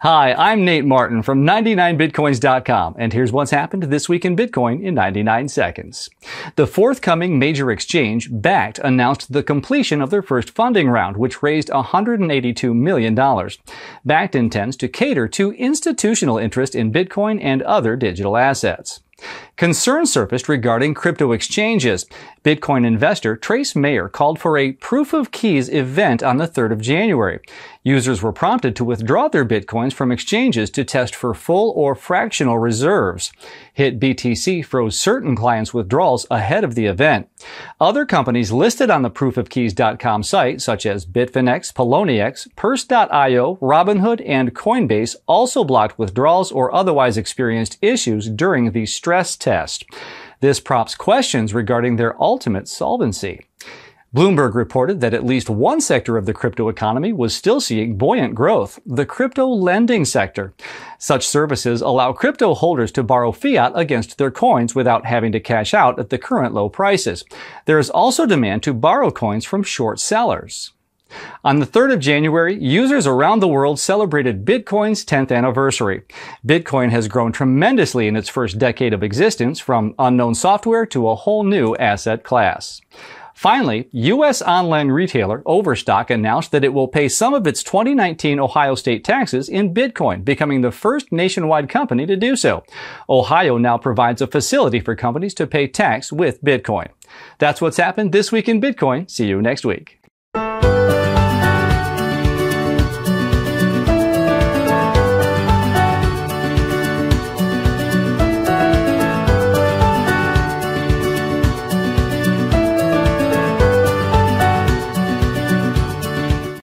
Hi, I'm Nate Martin from 99bitcoins.com, and here's what's happened this week in Bitcoin in 99 seconds. The forthcoming major exchange, Bakkt, announced the completion of their first funding round, which raised $182 million. Bakkt intends to cater to institutional interest in Bitcoin and other digital assets. Concern surfaced regarding crypto exchanges. Bitcoin investor Trace Mayer called for a proof of keys event on the 3rd of January. Users were prompted to withdraw their Bitcoins from exchanges to test for full or fractional reserves. HitBTC froze certain clients' withdrawals ahead of the event. Other companies listed on the proofofkeys.com site, such as Bitfinex, Poloniex, Purse.io, Robinhood, and Coinbase, also blocked withdrawals or otherwise experienced issues during the stress test. This prompts questions regarding their ultimate solvency. Bloomberg reported that at least one sector of the crypto economy was still seeing buoyant growth, the crypto lending sector. Such services allow crypto holders to borrow fiat against their coins without having to cash out at the current low prices. There is also demand to borrow coins from short sellers. On the 3rd of January, users around the world celebrated Bitcoin's 10th anniversary. Bitcoin has grown tremendously in its first decade of existence, from unknown software to a whole new asset class. Finally, U.S. online retailer Overstock announced that it will pay some of its 2019 Ohio state taxes in Bitcoin, becoming the first nationwide company to do so. Ohio now provides a facility for companies to pay tax with Bitcoin. That's what's happened this week in Bitcoin. See you next week.